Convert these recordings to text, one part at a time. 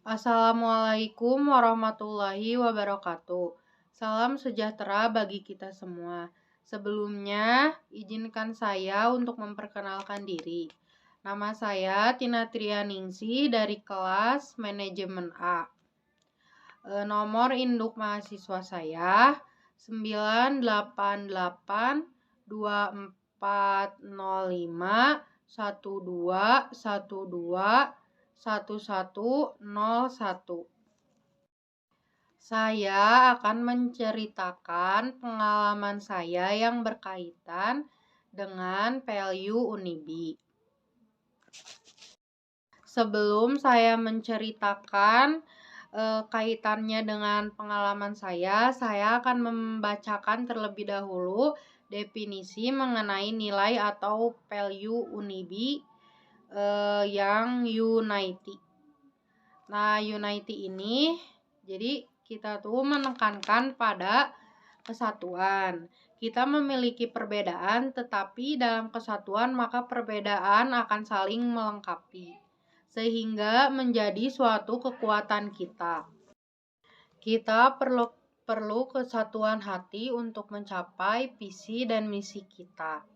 Assalamualaikum warahmatullahi wabarakatuh. Salam sejahtera bagi kita semua. Sebelumnya, izinkan saya untuk memperkenalkan diri. Nama saya Tina Trianingsih dari kelas Manajemen A. Nomor induk mahasiswa saya 988240512121101. Saya akan menceritakan pengalaman saya yang berkaitan dengan value Unibi. Sebelum saya menceritakan kaitannya dengan pengalaman saya akan membacakan terlebih dahulu definisi mengenai nilai atau value Unibi yang Unity. Nah, Unity ini jadi kita tuh menekankan pada kesatuan. Kita memiliki perbedaan, tetapi dalam kesatuan maka perbedaan akan saling melengkapi, sehingga menjadi suatu kekuatan kita. Kita perlu kesatuan hati untuk mencapai visi dan misi kita.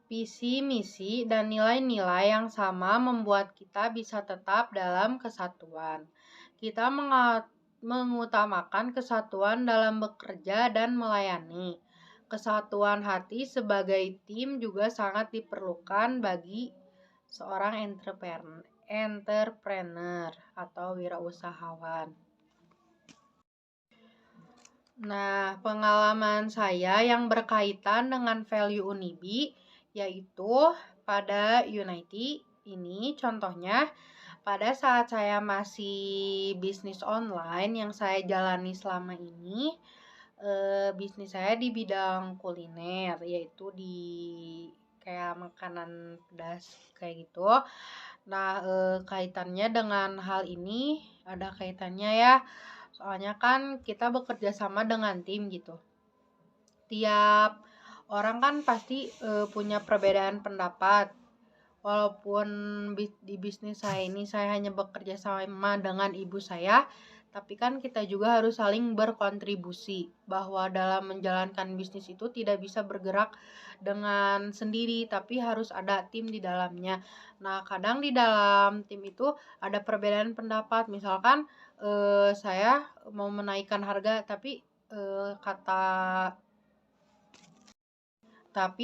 Visi, misi, dan nilai-nilai yang sama membuat kita bisa tetap dalam kesatuan. Kita mengutamakan kesatuan dalam bekerja dan melayani. Kesatuan hati sebagai tim juga sangat diperlukan bagi seorang entrepreneur atau wirausahawan. Nah, pengalaman saya yang berkaitan dengan value Unibi yaitu pada Unity ini contohnya pada saat saya masih bisnis online yang saya jalani selama ini, bisnis saya di bidang kuliner, yaitu di kayak makanan pedas kayak gitu. Nah, kaitannya dengan hal ini ada kaitannya ya, soalnya kan kita bekerja sama dengan tim gitu. Tiap orang kan pasti punya perbedaan pendapat. Walaupun di bisnis saya ini saya hanya bekerja sama dengan ibu saya, tapi kan kita juga harus saling berkontribusi bahwa dalam menjalankan bisnis itu tidak bisa bergerak dengan sendiri, tapi harus ada tim di dalamnya. Nah, kadang di dalam tim itu ada perbedaan pendapat. Misalkan saya mau menaikkan harga, tapi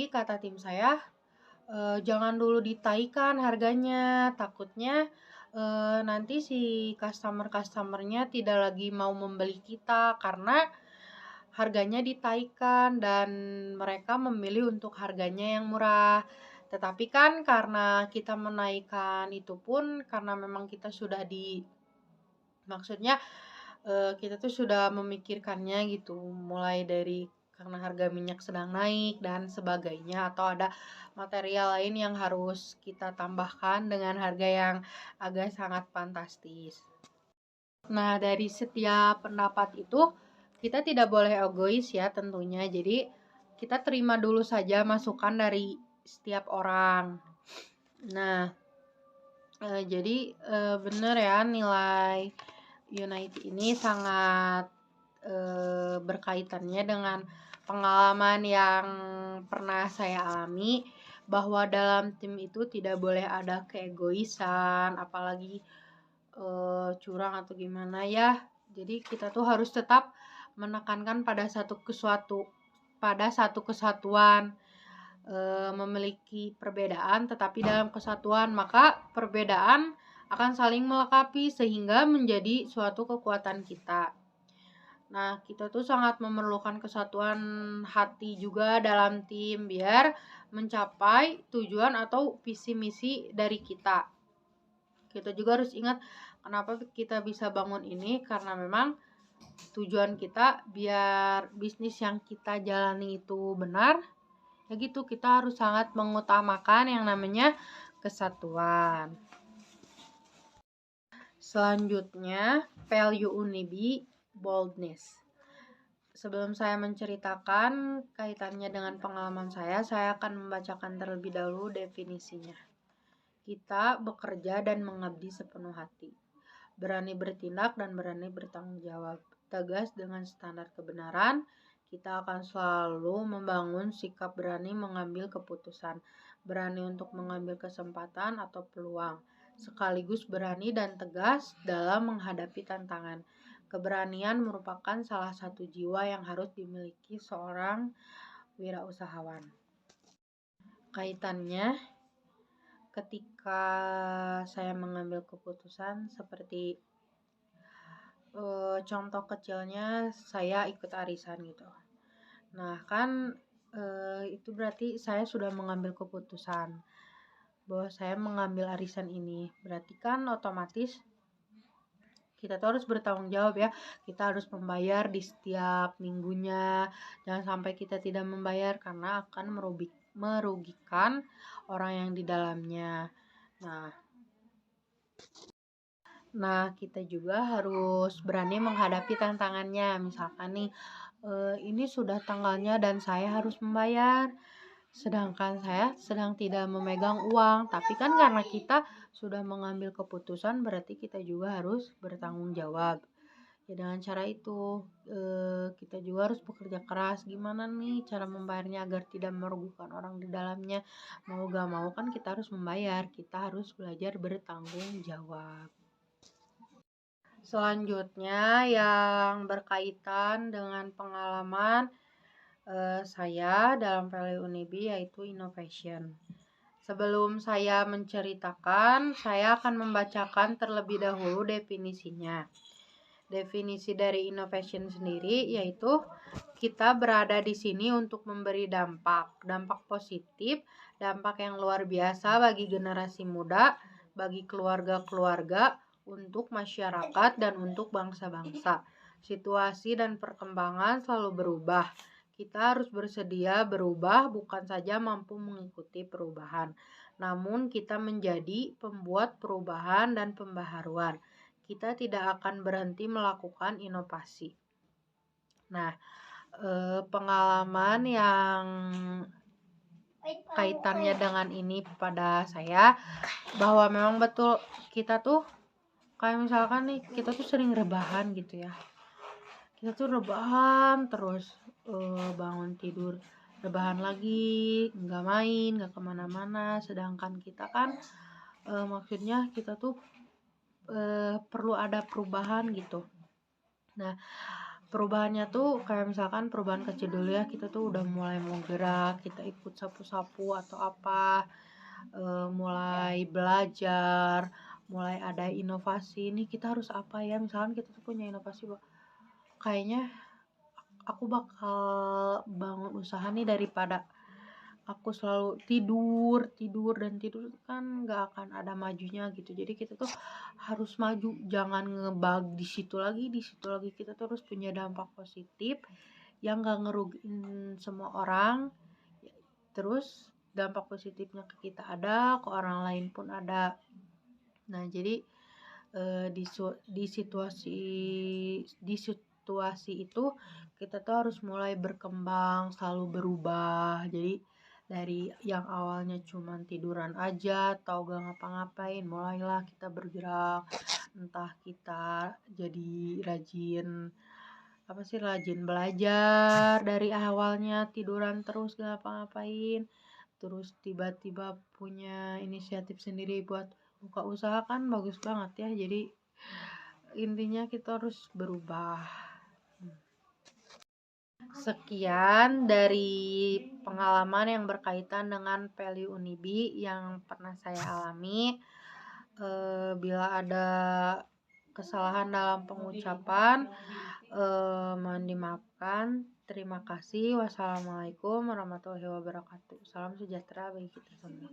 kata tim saya jangan dulu ditaikan harganya, takutnya nanti si customer-customernya tidak lagi mau membeli kita karena harganya ditaikan dan mereka memilih untuk harganya yang murah. Tetapi kan karena kita menaikkan itu pun karena memang kita sudah maksudnya kita tuh sudah memikirkannya gitu, mulai dari karena harga minyak sedang naik dan sebagainya, atau ada material lain yang harus kita tambahkan dengan harga yang agak sangat fantastis. Nah, dari setiap pendapat itu kita tidak boleh egois ya tentunya. Jadi kita terima dulu saja masukan dari setiap orang. Nah, jadi benar ya nilai Unity ini sangat berkaitannya dengan pengalaman yang pernah saya alami, bahwa dalam tim itu tidak boleh ada keegoisan, apalagi curang atau gimana ya. Jadi kita tuh harus tetap menekankan pada satu kesatuan, memiliki perbedaan tetapi dalam kesatuan, maka perbedaan akan saling melengkapi sehingga menjadi suatu kekuatan kita. Nah, kita tuh sangat memerlukan kesatuan hati juga dalam tim biar mencapai tujuan atau visi misi dari kita. Kita juga harus ingat kenapa kita bisa bangun ini, karena memang tujuan kita biar bisnis yang kita jalani itu benar. Ya gitu, kita harus sangat mengutamakan yang namanya kesatuan. Selanjutnya, value Unibi, boldness. Sebelum saya menceritakan kaitannya dengan pengalaman saya akan membacakan terlebih dahulu definisinya. Kita bekerja dan mengabdi sepenuh hati. berani bertindak dan berani bertanggung jawab. Tegas dengan standar kebenaran, kita akan selalu membangun sikap berani mengambil keputusan, berani untuk mengambil kesempatan atau peluang, sekaligus berani dan tegas dalam menghadapi tantangan. Keberanian merupakan salah satu jiwa yang harus dimiliki seorang wirausahawan. Kaitannya ketika saya mengambil keputusan seperti contoh kecilnya saya ikut arisan gitu. Nah kan itu berarti saya sudah mengambil keputusan bahwa saya mengambil arisan ini. Berarti kan otomatis kita tuh harus bertanggung jawab ya. Kita harus membayar di setiap minggunya. Jangan sampai kita tidak membayar karena akan merugikan orang yang di dalamnya. Nah, kita juga harus berani menghadapi tantangannya. Misalkan nih, ini sudah tanggalnya dan saya harus membayar. Sedangkan saya sedang tidak memegang uang. Tapi kan karena kita sudah mengambil keputusan, berarti kita juga harus bertanggung jawab. Ya dengan cara itu, kita juga harus bekerja keras. Gimana nih cara membayarnya agar tidak merugikan orang di dalamnya. Mau gak mau kan kita harus membayar. Kita harus belajar bertanggung jawab. Selanjutnya yang berkaitan dengan pengalaman saya dalam Value Unibi yaitu innovation. Sebelum saya menceritakan, saya akan membacakan terlebih dahulu definisinya. Definisi dari innovation sendiri yaitu kita berada di sini untuk memberi dampak positif, dampak yang luar biasa bagi generasi muda, bagi keluarga-keluarga, untuk masyarakat dan untuk bangsa-bangsa. Situasi dan perkembangan selalu berubah. Kita harus bersedia berubah, bukan saja mampu mengikuti perubahan, namun kita menjadi pembuat perubahan dan pembaharuan. Kita tidak akan berhenti melakukan inovasi. Nah, pengalaman yang kaitannya dengan ini pada saya, bahwa memang betul kita tuh kayak misalkan nih kita tuh sering rebahan gitu ya, kita tuh rebahan terus, bangun tidur rebahan lagi, nggak main, nggak kemana-mana. Sedangkan kita kan maksudnya kita tuh perlu ada perubahan gitu. Nah, perubahannya tuh kayak misalkan perubahan kecil dulu ya, kita tuh udah mulai mau gerak, kita ikut sapu-sapu atau apa, mulai belajar, mulai ada inovasi. Ini kita harus apa ya, misalkan kita tuh punya inovasi, kayaknya aku bakal bangun usaha nih daripada aku selalu tidur kan nggak akan ada majunya gitu. Jadi kita tuh harus maju, jangan ngebug di situ lagi. Kita tuh harus punya dampak positif yang nggak ngerugiin semua orang. Terus dampak positifnya ke kita ada, ke orang lain pun ada. Nah jadi di situasi itu kita tuh harus mulai berkembang, selalu berubah. Jadi dari yang awalnya cuman tiduran aja atau gak ngapa-ngapain, mulailah kita bergerak. Entah kita jadi rajin belajar dari awalnya tiduran terus gak ngapa-ngapain, terus tiba-tiba punya inisiatif sendiri buat buka usaha, kan bagus banget ya. Jadi intinya kita harus berubah. Sekian dari pengalaman yang berkaitan dengan Value Unibi yang pernah saya alami. Bila ada kesalahan dalam pengucapan, mohon dimaafkan. Terima kasih. Wassalamualaikum warahmatullahi wabarakatuh. Salam sejahtera bagi kita semua.